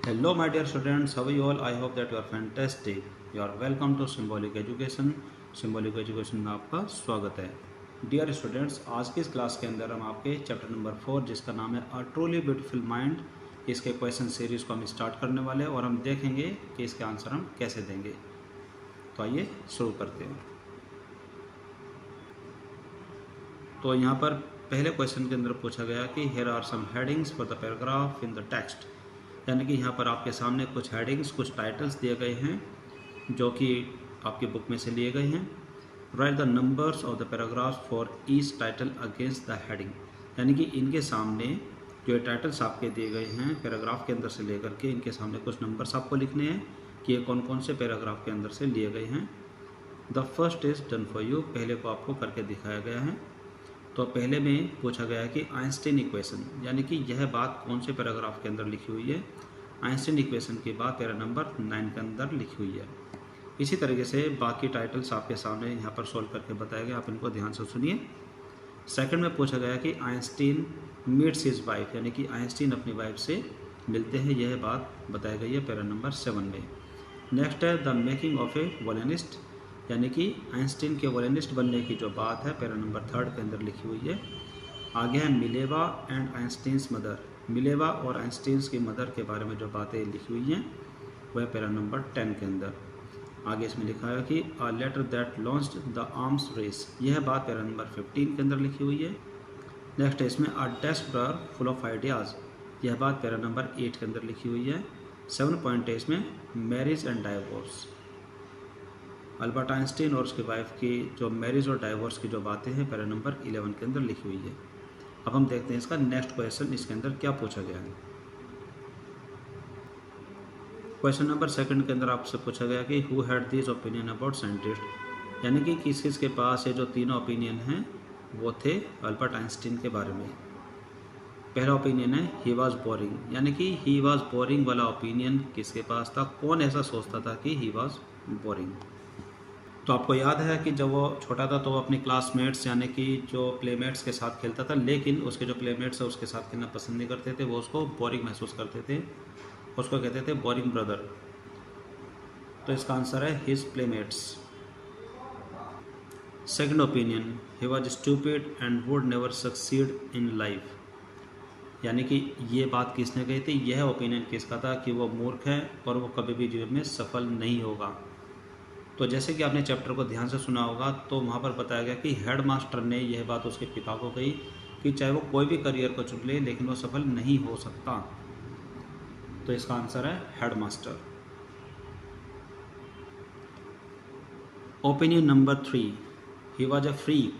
Hello, my dear students. How are you all? I hope that you are fantastic. You are welcome to Symbolic Education. Symbolic Education में आपका स्वागत है. Dear students, आज की इस class के अंदर हम आपके चैप्टर नंबर 4 जिसका नाम है अ ट्रूली ब्यूटीफुल माइंड, इसके क्वेश्चन सीरीज को हम स्टार्ट करने वाले हैं और हम देखेंगे कि इसके आंसर हम कैसे देंगे. तो आइए शुरू करते हैं. तो यहाँ पर पहले क्वेश्चन के अंदर पूछा गया कि here are some headings for the paragraph in the text, यानी कि यहाँ पर आपके सामने कुछ हेडिंग्स, कुछ टाइटल्स दिए गए हैं जो कि आपकी बुक में से लिए गए हैं. Right the numbers of the paragraph for each title against the heading, यानी कि इनके सामने जो टाइटल्स आपके दिए गए हैं पैराग्राफ के अंदर से लेकर के इनके सामने कुछ नंबर्स आपको लिखने हैं कि ये कौन कौन से पैराग्राफ के अंदर से लिए गए हैं. The first is done for you, पहले को आपको करके दिखाया गया है. तो पहले में पूछा गया है कि आइंस्टीन इक्वेशन, यानी कि यह बात कौन से पैराग्राफ के अंदर लिखी हुई है. आइंस्टीन इक्वेशन की बात पैरा नंबर 9 के अंदर लिखी हुई है. इसी तरीके से बाकी टाइटल्स आपके सामने यहाँ पर सोल्व करके बताया गया, आप इनको ध्यान से सुनिए. सेकंड में पूछा गया कि आइंस्टीन मीट्स हिज वाइफ, यानी कि आइंस्टीन अपनी वाइफ से मिलते हैं, यह बात बताई गई है पैरा नंबर 7 में. नेक्स्ट है द मेकिंग ऑफ ए वॉलिनिस्ट, यानी कि आइंस्टीन के वॉलिनिस्ट बनने की जो बात है पैरा नंबर 3 के अंदर लिखी हुई है. आगे है Mileva and Einstein's mother, Mileva और आइंस्टीन्स की मदर के बारे में जो बातें लिखी हुई हैं वह पैरा नंबर 10 के अंदर. आगे इसमें लिखा है कि a letter that launched the arms race, यह बात पैरा नंबर 15 के अंदर लिखी हुई है. नेक्स्ट है इसमें अ desk drawer full of ideas, यह बात पैरा नंबर 8 के अंदर लिखी हुई है. 7 पॉइंट है इसमें marriage and divorce, Albert Einstein और उसकी वाइफ की जो मैरिज और डाइवोर्स की जो बातें हैं पैरा नंबर 11 के अंदर लिखी हुई है. अब हम देखते हैं इसका नेक्स्ट क्वेश्चन, इसके अंदर क्या पूछा गया है. क्वेश्चन नंबर 2 के अंदर आपसे पूछा गया कि who had this opinion about scientist, यानी कि किस किस के पास ये जो तीनों ओपिनियन हैं वो थे अल्बर्ट आइंस्टीन के बारे में. पहला ओपिनियन है ही वॉज बोरिंग, यानी कि ही वॉज बोरिंग वाला ओपिनियन किसके पास था, कौन ऐसा सोचता था कि ही वॉज बोरिंग. तो आपको याद है कि जब वो छोटा था तो वो अपने क्लासमेट्स यानी कि जो प्लेमेट्स के साथ खेलता था, लेकिन उसके जो प्लेमेट्स है उसके साथ खेलना पसंद नहीं करते थे, वो उसको बोरिंग महसूस करते थे, उसको कहते थे बोरिंग ब्रदर. तो इसका आंसर है his playmates. Second opinion, he was stupid and would never succeed in life, यानी कि ये बात किसने कही थी, यह ओपिनियन किसका था कि वो मूर्ख है और वो कभी भी जीवन में सफल नहीं होगा. तो जैसे कि आपने चैप्टर को ध्यान से सुना होगा तो वहाँ पर बताया गया कि हेड मास्टर ने यह बात उसके पिता को कही कि चाहे वो कोई भी करियर को चुन ले लेकिन वो सफल नहीं हो सकता. तो इसका आंसर है head master. Opinion number 3, he was a freak,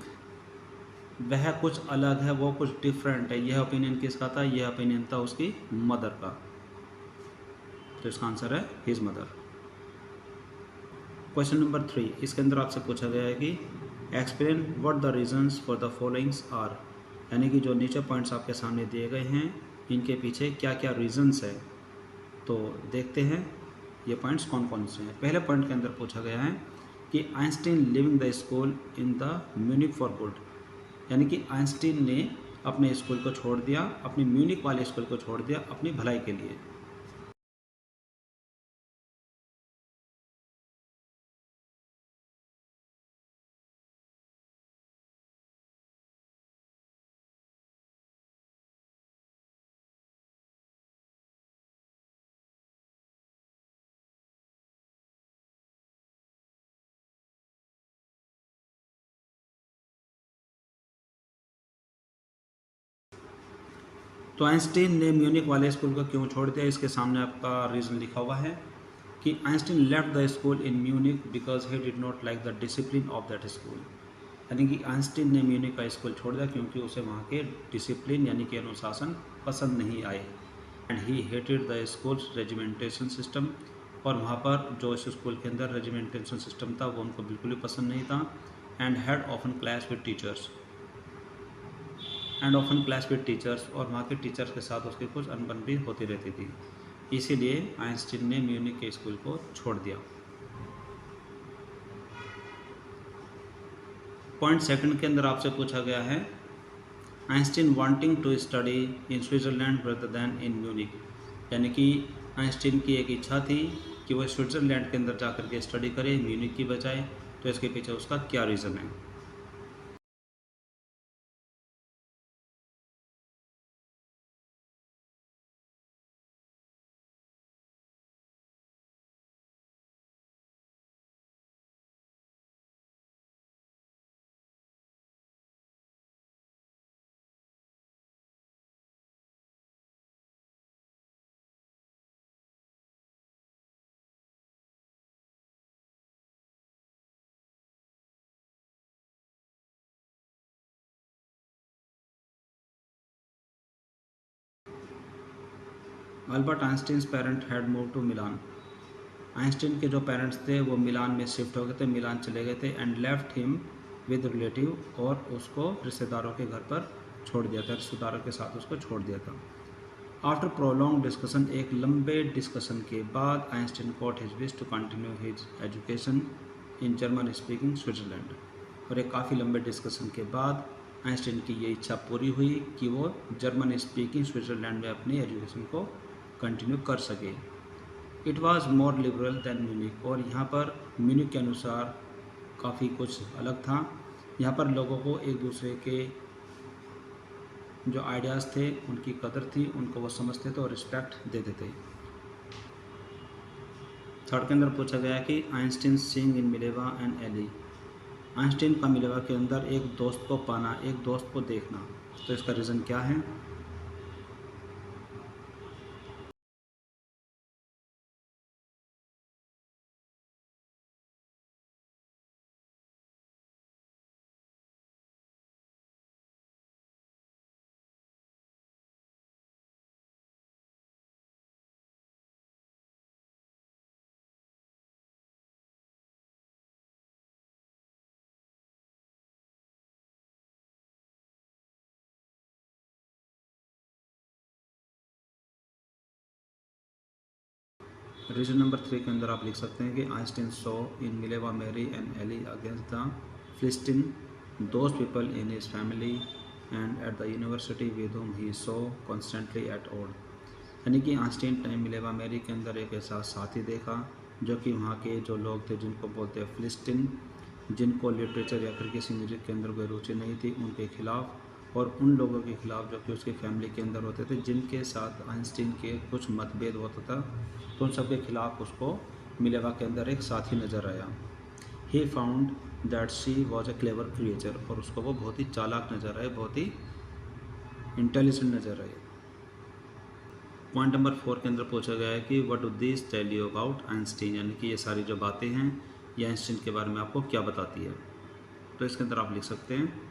वह कुछ अलग है, वो कुछ डिफरेंट है. यह ओपिनियन किसका था, यह ओपिनियन था उसकी मदर का. तो इसका आंसर है हिज मदर. क्वेश्चन नंबर 3, इसके अंदर आपसे पूछा गया है कि explain what the reasons for the followings are, यानी कि जो नीचे पॉइंट्स आपके सामने दिए गए हैं इनके पीछे क्या क्या रीजंस है. तो देखते हैं ये पॉइंट्स कौन कौन से हैं. पहले पॉइंट के अंदर पूछा गया है कि Einstein living the school in the Munich for good, यानी कि आइंस्टीन ने अपने स्कूल को छोड़ दिया, अपनी म्यूनिक वाले स्कूल को छोड़ दिया अपनी भलाई के लिए. तो आइंस्टीन ने म्यूनिक वाले स्कूल को क्यों छोड़ दिया, इसके सामने आपका रीज़न लिखा हुआ है कि Einstein left the school in Munich because he did not like the discipline of that school, यानी कि आइंस्टीन ने म्यूनिक का स्कूल छोड़ दिया क्योंकि उसे वहाँ के डिसिप्लिन यानी कि अनुशासन पसंद नहीं आए. And he hated the school regimentation system, और वहाँ पर जो इस स्कूल के अंदर रेजिमेंटेशन सिस्टम था वो उनको बिल्कुल भी पसंद नहीं था. And had often clash with teachers, often class with teachers, और वहाँ के टीचर्स के साथ उसकी कुछ अनबन भी होती रहती थी, इसीलिए आइंस्टीन ने म्यूनिक के स्कूल को छोड़ दिया. पॉइंट 2 के अंदर आपसे पूछा गया है Einstein wanting to study in Switzerland rather than in Munich, यानी कि आइंस्टीन की एक इच्छा थी कि वह स्विट्ज़रलैंड के अंदर जाकर के स्टडी करे म्यूनिक की बजाय, तो इसके पीछे उसका क्या रीज़न है? Albert Einstein's parent had move to Milan. Einstein के जो पेरेंट्स थे वो मिलान में शिफ्ट हो गए थे, मिलान चले गए थे and left him with relative, और उसको रिश्तेदारों के घर पर छोड़ दिया था, रिश्तेदारों के साथ उसको छोड़ दिया था। आफ्टर प्रोलॉन्ग डिस्कशन, एक लंबे डिस्कशन के बाद, Einstein got his wish to continue his education in German speaking Switzerland. और एक काफ़ी लंबे डिस्कशन के बाद आइंस्टीन की ये इच्छा पूरी हुई कि वो जर्मन स्पीकिंग स्विट्जरलैंड में अपनी एजुकेशन को कंटिन्यू कर सके। It was more liberal than Munich, और यहाँ पर म्यूनिक के अनुसार काफ़ी कुछ अलग था। यहाँ पर लोगों को एक दूसरे के जो आइडियाज़ थे उनकी कदर थी, उनको वो समझते थे और रिस्पेक्ट देते थे। थर्ड के अंदर पूछा गया कि Einstein seeing in Mileva an ally. Einstein का मिलेवा के अंदर एक दोस्त को पाना, एक दोस्त को देखना, तो इसका रीज़न क्या है? रीजन नंबर 3 के अंदर आप लिख सकते हैं कि Einstein saw in Mileva Marie and Elli against the philistine, those people in his family and at the university with whom he saw constantly at odd. यानी कि आइंस्टीन ने मिलेवा मैरी के अंदर एक ऐसा साथी देखा जो कि वहाँ के जो लोग थे जिनको बोलते हैं फिलिस्तीन, जिनको लिटरेचर या फिर किसी म्यूजिक के अंदर कोई रुचि नहीं थी, उनके खिलाफ, और उन लोगों के खिलाफ जो कि उसकी फैमिली के अंदर होते थे जिनके साथ आइंस्टीन के कुछ मतभेद होता था, तो उन सब के खिलाफ उसको मिलेवा के अंदर एक साथी नज़र आया। He found that she was a clever creature, और उसको वो बहुत ही चालाक नज़र आए, बहुत ही इंटेलिजेंट नज़र आए। पॉइंट नंबर 4 के अंदर पूछा गया है कि what do this tell you about Einstein, यानी कि ये सारी जो बातें हैं ये आइंस्टीन के बारे में आपको क्या बताती है, तो इसके अंदर आप लिख सकते हैं।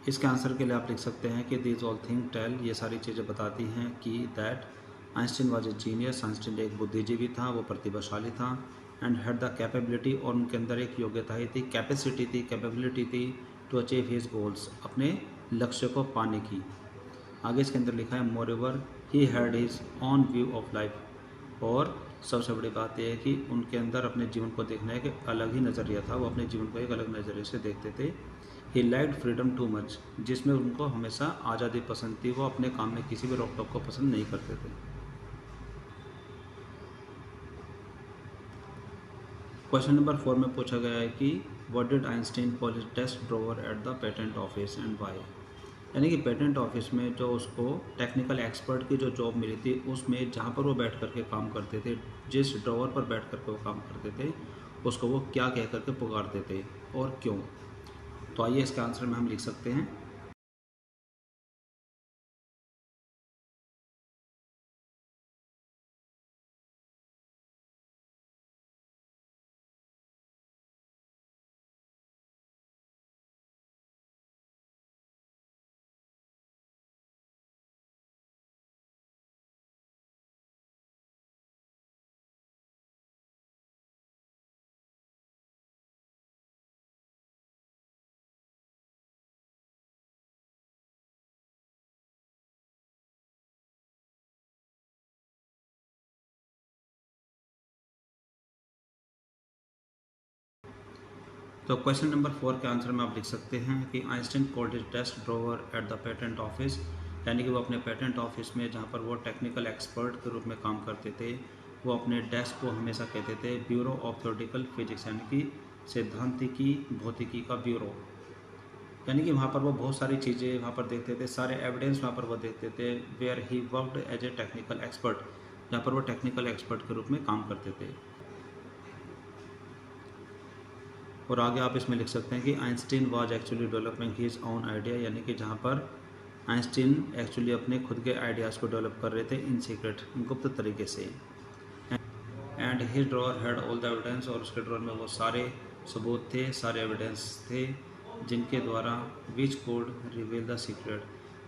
इसके आंसर के लिए आप लिख सकते हैं कि दीज ऑल थिंग टेल, ये सारी चीज़ें बताती हैं कि that Einstein was a genius, Einstein एक बुद्धिजीवी था, वो प्रतिभाशाली था, एंड हैड द कैपेबिलिटी, और उनके अंदर एक योग्यता ही थी, कैपेसिटी थी, कैपेबिलिटी थी, टू अचीव हिज गोल्स, अपने लक्ष्य को पाने की। आगे इसके अंदर लिखा है more ever he had his own view of life, और सबसे बड़ी बात यह है कि उनके अंदर अपने जीवन को देखने का एक अलग ही नज़रिया था, वो अपने जीवन को एक अलग नज़रिए से देखते थे। He liked freedom too much, जिसमें उनको हमेशा आज़ादी पसंद थी, वो अपने काम में किसी भी रोक टोक को पसंद नहीं करते थे। क्वेश्चन नंबर 4 में पूछा गया है कि what did Einstein call his desk drawer at the patent office and why. यानी कि पेटेंट ऑफिस में जो उसको टेक्निकल एक्सपर्ट की जो जॉब मिली थी उसमें जहाँ पर वो बैठ करके काम करते थे, जिस ड्रॉवर पर बैठ करके वो काम करते थे, उसको वो क्या कह करके पुकारते थे और क्यों। तो आइए इसका आंसर में हम लिख सकते हैं। तो क्वेश्चन नंबर 4 के आंसर में आप लिख सकते हैं कि Einstein called his desk drawer at the patent office, यानी कि वो अपने पेटेंट ऑफिस में जहाँ पर वो टेक्निकल एक्सपर्ट के रूप में काम करते थे, वो अपने डेस्क को हमेशा कहते थे ब्यूरो ऑफ थ्योरेटिकल फिजिक्स, यानी कि सैद्धांतिकी भौतिकी का ब्यूरो। यानी कि वहाँ पर वो बहुत सारी चीज़ें वहाँ पर देखते थे, सारे एविडेंस वहाँ पर वो देखते थे, where he worked as a technical expert, जहाँ पर वो टेक्निकल एक्सपर्ट के रूप में काम करते थे। और आगे आप इसमें लिख सकते हैं कि Einstein was actually developing his own idea, यानी कि जहाँ पर आइंस्टीन एक्चुअली अपने खुद के आइडियाज़ को डेवलप कर रहे थे इन सीक्रेट, गुप्त तरीके से। And his drawer had all the evidence, और उसके ड्रॉअर में वो सारे सबूत थे, सारे एविडेंस थे, जिनके द्वारा विच कोड रिवील द सीक्रेट,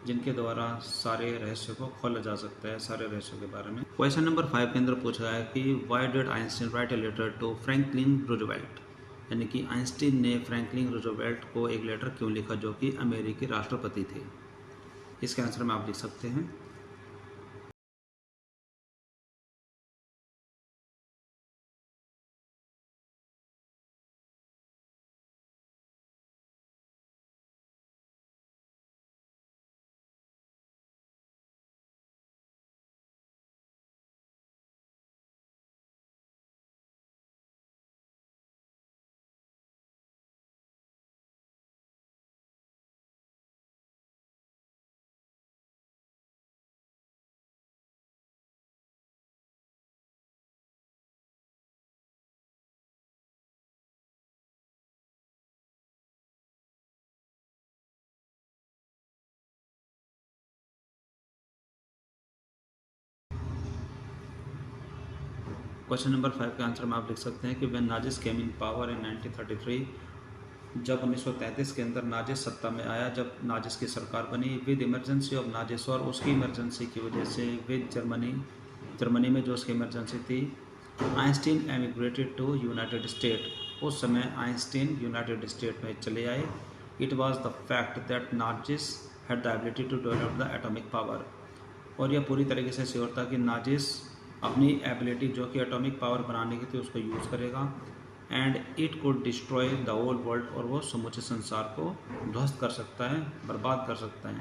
जिनके द्वारा सारे रहस्य को खोला जा सकता है, सारे रहस्यों के बारे में। क्वेश्चन नंबर 5 के अंदर पूछा है कि why did Einstein write a letter to Franklin Roosevelt, यानी कि आइंस्टीन ने फ्रैंकलिन रूजवेल्ट को एक लेटर क्यों लिखा, जो कि अमेरिकी राष्ट्रपति थे। इसके आंसर में आप लिख सकते हैं। क्वेश्चन नंबर 5 का आंसर में आप लिख सकते हैं कि when Nazis came in power in 1933, जब 1933 के अंदर नाजिस सत्ता में आया, जब नाजिस की सरकार बनी, विद इमरजेंसी ऑफ नाजिस, और उसकी इमरजेंसी की वजह से विद जर्मनी में जो उसकी इमरजेंसी थी, Einstein emigrated to United State, उस समय आइंस्टीन यूनाइटेड स्टेट में चले आए। It was the fact that Nazis had the ability to develop the atomic power, और यह पूरी तरीके से श्योर था कि नाजिस अपनी एबिलिटी जो कि एटॉमिक पावर बनाने की थी उसको यूज़ करेगा, and it could destroy the whole world, और वो समूचे संसार को ध्वस्त कर सकता है, बर्बाद कर सकता है।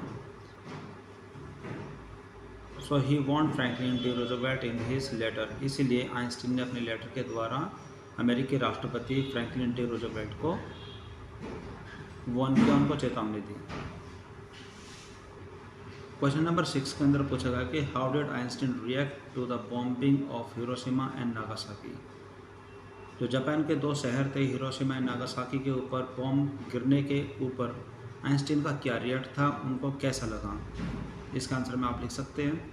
So he warned Franklin D Roosevelt in his letter, इसीलिए आइंस्टीन ने अपने लेटर के द्वारा अमेरिकी राष्ट्रपति फ्रैंकलिन डी रूजवेल्ट को वॉर्न किया, उनको चेतावनी दी। क्वेश्चन नंबर 6 के अंदर पूछा गया कि how did Einstein react to the bombing of Hiroshima and Nagasaki, जो जापान के 2 शहर थे हिरोशिमा एंड नागासाकी के ऊपर बॉम्ब गिरने के ऊपर आइंस्टीन का क्या रिएक्ट था, उनको कैसा लगा। इसका आंसर में आप लिख सकते हैं।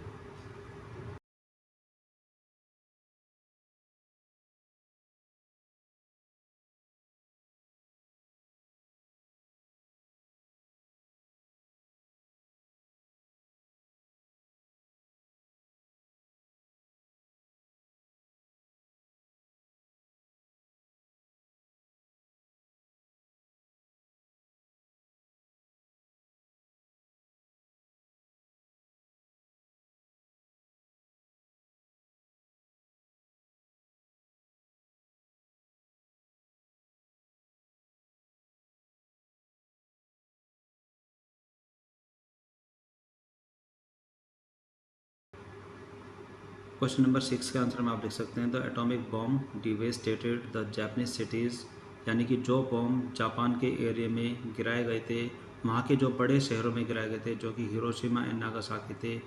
क्वेश्चन नंबर 6 के आंसर में आप लिख सकते हैं the atomic bomb devastated the Japanese cities, यानी कि जो बॉम्ब जापान के एरिया में गिराए गए थे, वहाँ के जो बड़े शहरों में गिराए गए थे, जो कि हिरोशिमा एंड नागासाकी थे,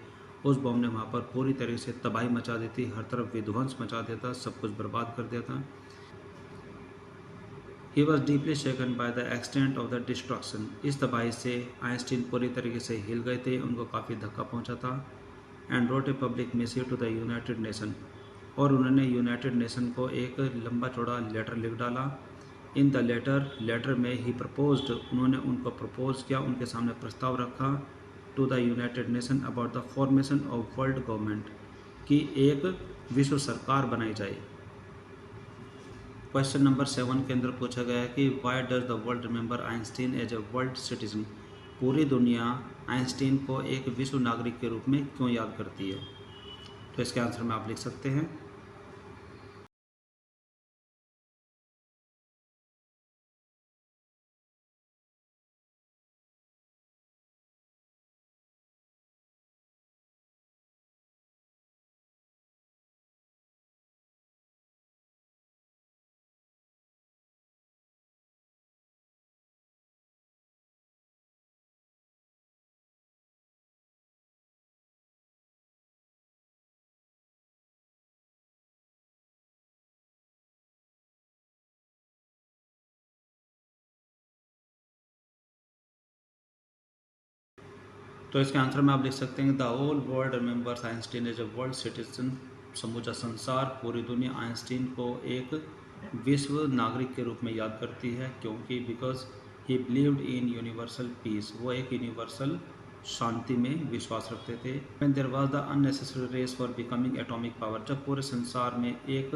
उस बॉम्ब ने वहाँ पर पूरी तरीके से तबाही मचा दी थी, हर तरफ विध्वंस मचा देता, सब कुछ बर्बाद कर देता। He was deeply shaken by the extent of the destruction, इस तबाही से आइंस्टीन पूरी तरीके से हिल गए थे, उनको काफ़ी धक्का पहुँचा था। And wrote a public missive to the United Nation, और उन्होंने यूनाइटेड नेशन को एक लंबा चौड़ा लेटर लिख डाला। इन द लेटर में ही प्रपोज्ड, उन्होंने उनको प्रपोज किया, उनके सामने प्रस्ताव रखा to the United Nation about the formation of world government, कि एक विश्व सरकार बनाई जाए। क्वेश्चन नंबर 7 के अंदर पूछा गया है कि why does the world remember Einstein as a world citizen, पूरी दुनिया आइंस्टीन को एक विश्व नागरिक के रूप में क्यों याद करती है। तो इसके आंसर में आप लिख सकते हैं। तो इसके आंसर में आप लिख सकते हैं the whole world remembers Einstein as a world citizen. समूचा संसार, पूरी दुनिया आइंस्टीन को एक विश्व नागरिक के रूप में याद करती है, क्योंकि because he believed in universal peace, वो एक यूनिवर्सल शांति में विश्वास रखते थे। When there was the unnecessary race for becoming atomic power, जब पूरे संसार में एक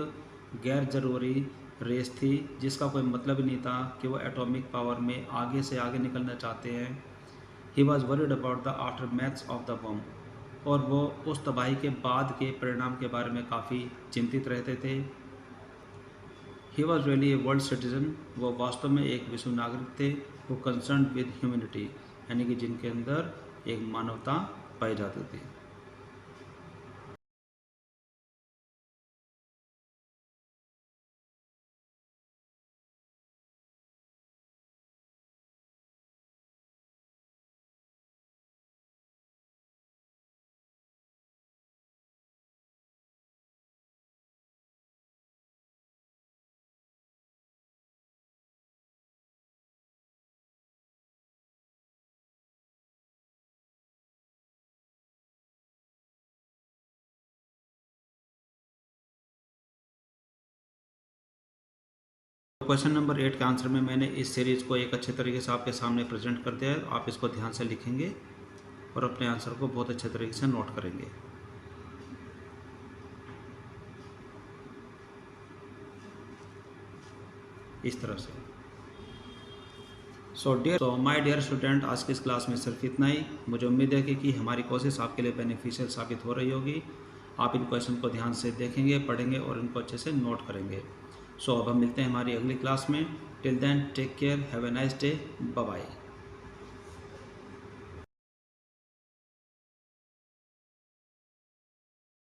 गैर जरूरी रेस थी जिसका कोई मतलब ही नहीं था कि वो एटॉमिक पावर में आगे से आगे निकलना चाहते हैं। He was worried about the aftermath of the bomb, और वो उस तबाही के बाद के परिणाम के बारे में काफ़ी चिंतित रहते थे। He was really a world citizen, वो वास्तव में एक विश्व नागरिक थे। वो कंसर्न विद ह्यूमैनिटी, यानी कि जिनके अंदर एक मानवता पाई जाती थी। क्वेश्चन नंबर 8 के आंसर में मैंने इस सीरीज को एक अच्छे तरीके से आपके सामने प्रेजेंट कर दिया है। आप इसको ध्यान से लिखेंगे और अपने आंसर को बहुत अच्छे तरीके से नोट करेंगे। इस तरह से। सो माय डियर स्टूडेंट, आज की इस क्लास में सिर्फ इतना ही। मुझे उम्मीद है कि हमारी कोशिश आपके लिए बेनिफिशियल साबित हो रही होगी। आप इन क्वेश्चन को ध्यान से देखेंगे, पढ़ेंगे और इनको अच्छे से नोट करेंगे। सो अब हम मिलते हैं हमारी अगली क्लास में। Till then take care, have a nice day, bye bye.